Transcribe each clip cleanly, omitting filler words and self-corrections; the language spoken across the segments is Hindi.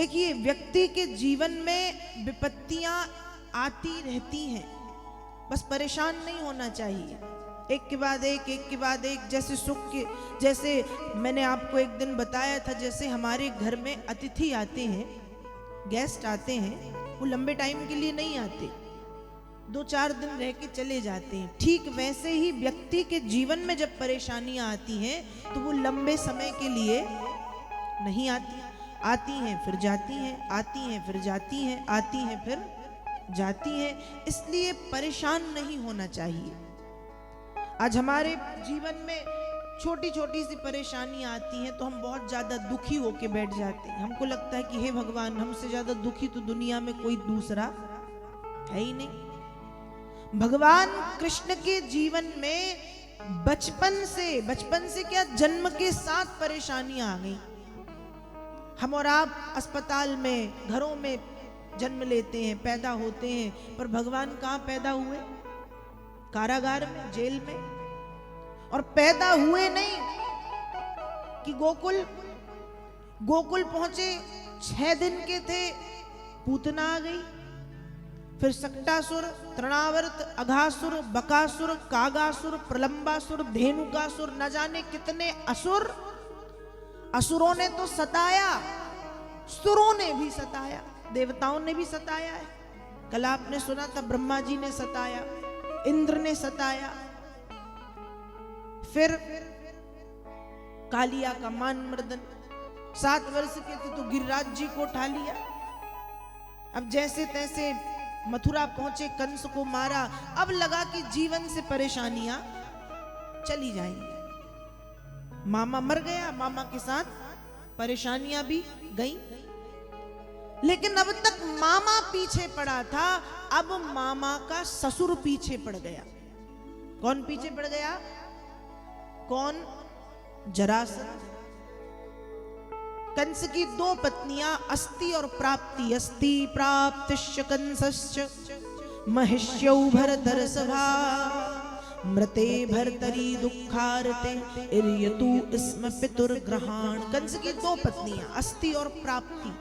देखिए, व्यक्ति के जीवन में विपत्तियां आती रहती हैं, बस परेशान नहीं होना चाहिए। एक के बाद एक, जैसे सुख के, जैसे मैंने आपको एक दिन बताया था, जैसे हमारे घर में अतिथि आते हैं, गेस्ट आते हैं, वो लंबे टाइम के लिए नहीं आते, 2-4 दिन रह के चले जाते हैं। ठीक वैसे ही व्यक्ति के जीवन में जब परेशानियां आती हैं तो वो लंबे समय के लिए नहीं आती, आती हैं फिर जाती हैं, आती हैं फिर जाती हैं, आती हैं फिर जाती हैं। इसलिए परेशान नहीं होना चाहिए। आज हमारे जीवन में छोटी छोटी सी परेशानियां आती हैं तो हम बहुत ज्यादा दुखी होके बैठ जाते हैं। हमको लगता है कि हे भगवान, हमसे ज्यादा दुखी तो दुनिया में कोई दूसरा है ही नहीं। भगवान कृष्ण के जीवन में बचपन से क्या, जन्म के साथ परेशानियां आ गई। हम और आप अस्पताल में, घरों में जन्म लेते हैं, पैदा होते हैं, पर भगवान कहाँ पैदा हुए? कारागार में, जेल में। और पैदा हुए नहीं कि गोकुल पहुंचे, 6 दिन के थे, पूतना आ गई, फिर सक्टासुर, तृणावर्त, अघासुर, बकासुर, कागासुर, प्रलंबासुर, धेनुकासुर, न जाने कितने असुर। असुरों ने तो सताया, सुरों ने भी सताया, देवताओं ने भी सताया है। कल आपने सुना था, ब्रह्मा जी ने सताया, इंद्र ने सताया, फिर कालिया का मान मर्दन, 7 वर्ष के थे तो गिरिराज जी को उठा लिया। अब जैसे तैसे मथुरा पहुंचे, कंस को मारा। अब लगा कि जीवन से परेशानियां चली जाएंगी। मामा मर गया, मामा के साथ परेशानियां भी गई, लेकिन अब तक मामा पीछे पड़ा था, अब मामा का ससुर पीछे पड़ गया। कौन पीछे पड़ गया? कौन? जरासंध। कंस की 2 पत्नियां अस्ति और प्राप्ति। अस्ति प्राप्तिश्च कंसश्च महिष्यौ भरतर्षभा मृते भर्तरी दुखार्ते इर्यतु स्म पितुर्ग्रहाण। कंस की 2 पत्नियां, अस्ति और प्राप्ति,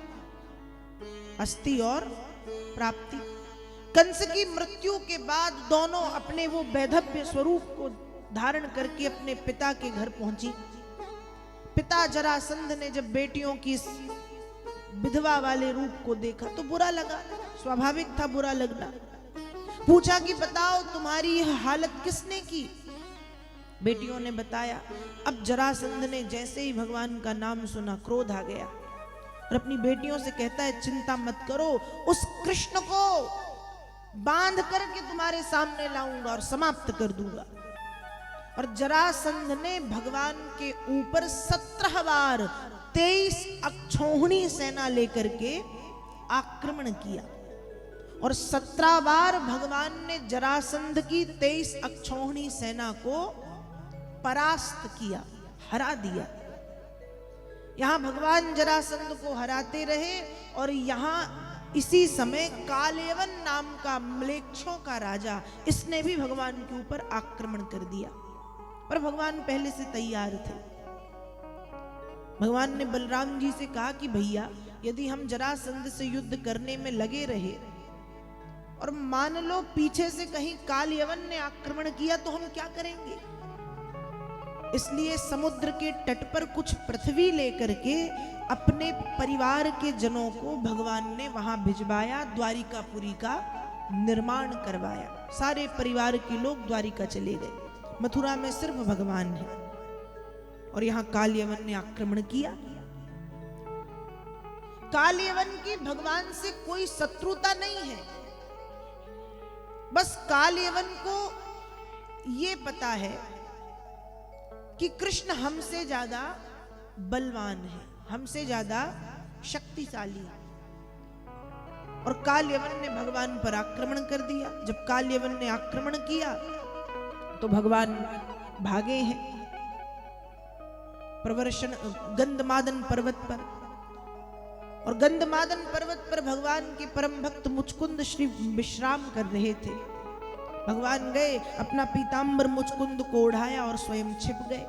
अस्ति और प्राप्ति। कंस की मृत्यु के बाद दोनों अपने वो वैधव्य स्वरूप को धारण करके अपने पिता के घर पहुंची। पिता जरासंध ने जब बेटियों की विधवा वाले रूप को देखा तो बुरा लगा, स्वाभाविक था बुरा लगना। पूछा कि बताओ तुम्हारी यह हालत किसने की? बेटियों ने बताया। अब जरासंध ने जैसे ही भगवान का नाम सुना, क्रोध आ गया और अपनी बेटियों से कहता है, चिंता मत करो, उस कृष्ण को बांध करके तुम्हारे सामने लाऊंगा और समाप्त कर दूंगा। और जरासंध ने भगवान के ऊपर 17 बार 23 अक्षौहिणी सेना लेकर के आक्रमण किया और 17 बार भगवान ने जरासंध की 23 अक्षौहिणी सेना को परास्त किया, हरा दिया। यहां भगवान जरासंध को हराते रहे और यहां इसी समय कालयवन नाम का म्लेच्छों का राजा, इसने भी भगवान के ऊपर आक्रमण कर दिया। पर भगवान पहले से तैयार थे। भगवान ने बलराम जी से कहा कि भैया, यदि हम जरासंध से युद्ध करने में लगे रहे और मान लो पीछे से कहीं कालयवन ने आक्रमण किया तो हम क्या करेंगे? इसलिए समुद्र के तट पर कुछ पृथ्वी लेकर के अपने परिवार के जनों को भगवान ने वहां भिजवाया, द्वारिकापुरी का निर्माण करवाया। सारे परिवार के लोग द्वारिका चले गए। मथुरा में सिर्फ भगवान है और यहां कालयवन ने आक्रमण किया। कालयवन की भगवान से कोई शत्रुता नहीं है, बस कालयवन को यह पता है कि कृष्ण हमसे ज्यादा बलवान है, हमसे ज्यादा शक्तिशाली है। और कालयवन ने भगवान पर आक्रमण कर दिया। जब कालयवन ने आक्रमण किया तो भगवान भागे हैं प्रवर्षण गंधमादन पर्वत पर। और गंधमादन पर्वत पर भगवान के परम भक्त मुचकुंद श्री विश्राम कर रहे थे। भगवान गए, अपना पीतांबर मुचकुंद को ओढ़ाया और स्वयं छिप गए।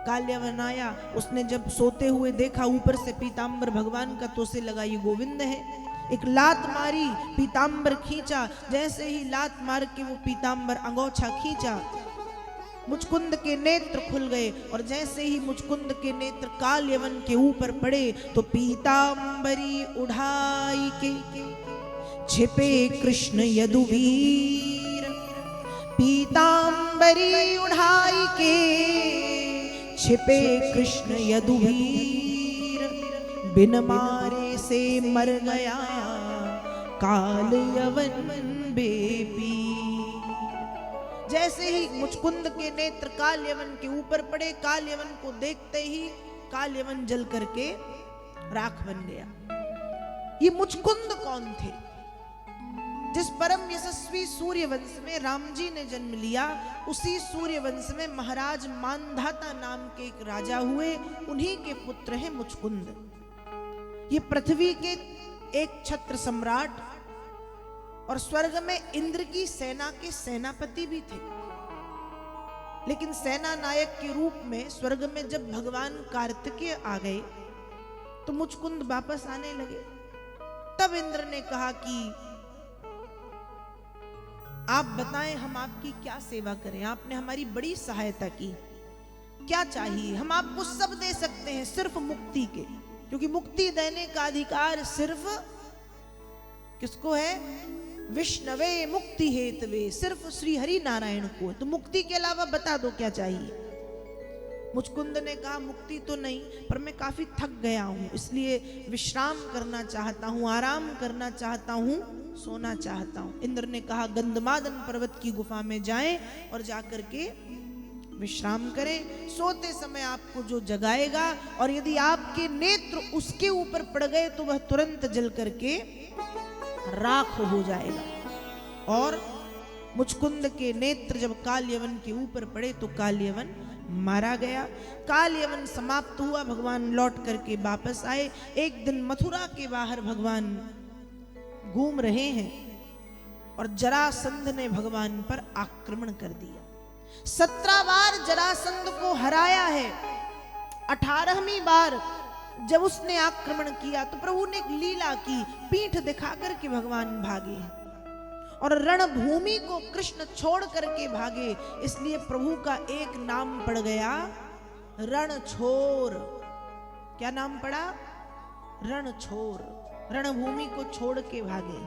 काल्यवन आया, उसने जब सोते हुए देखा ऊपर से पीतांबर भगवान का, तो उसे लगा ये गोविंद है। एक लात मारी, पीतांबर खींचा, जैसे ही लात मार के वो पीतांबर अंगोछा खींचा, मुचकुंद के नेत्र खुल गए, और जैसे ही मुचकुंद के नेत्र काल्यवन के ऊपर पड़े तो पीतांबरी उठाई के छिपे कृष्ण यदुवीर। पीतांबरी उठाई के छिपे कृष्ण यदुवीर, बिन मारे से मर गया काल्यवन बेपी। जैसे ही मुचकुंद के नेत्र काल्यवन के ऊपर पड़े, काल्यवन को देखते ही काल्यवन जल करके राख बन गया। ये मुचकुंद कौन थे? जिस परम यशस्वी सूर्यवंश में राम जी ने जन्म लिया, उसी सूर्यवंश में महाराज मानधाता नाम के एक राजा हुए, उन्हीं के पुत्र हैं मुचकुंद। ये पृथ्वी के एक छत्र सम्राट और स्वर्ग में इंद्र की सेना के सेनापति भी थे। लेकिन सेना नायक के रूप में स्वर्ग में जब भगवान कार्तिकेय आ गए तो मुचकुंद वापस आने लगे। तब इंद्र ने कहा कि आप बताएं हम आपकी क्या सेवा करें, आपने हमारी बड़ी सहायता की, क्या चाहिए? हम आपको सब दे सकते हैं सिर्फ मुक्ति के, क्योंकि मुक्ति देने का अधिकार सिर्फ किसको है? विष्णवे मुक्ति हेतवे, सिर्फ श्री हरि नारायण को। तो मुक्ति के अलावा बता दो क्या चाहिए। मुचकुंद ने कहा मुक्ति तो नहीं, पर मैं काफी थक गया हूं, इसलिए विश्राम करना चाहता हूं, आराम करना चाहता हूं, सोना चाहता हूं। इंद्र ने कहा गंधमादन पर्वत की गुफा में जाएं और जाकर के विश्राम करें। सोते समय आपको जो जगाएगा और यदि आपके नेत्र उसके ऊपर पड़ गए तो वह तुरंत जल करके राख हो जाएगा। और मुचकुंद के नेत्र जब काल्यवन के ऊपर पड़े तो काल्यवन मारा गया। काल्यवन समाप्त हुआ, भगवान लौट करके वापस आए। एक दिन मथुरा के बाहर भगवान घूम रहे हैं और जरासंध ने भगवान पर आक्रमण कर दिया। 17 बार जरासंध को हराया है। 18वीं बार जब उसने आक्रमण किया तो प्रभु ने एक लीला की, पीठ दिखा करके भगवान भागे और रणभूमि को कृष्ण छोड़ करके भागे। इसलिए प्रभु का एक नाम पड़ गया रणछोर। क्या नाम पड़ा? रणछोर। रणभूमि को छोड़ के भागे।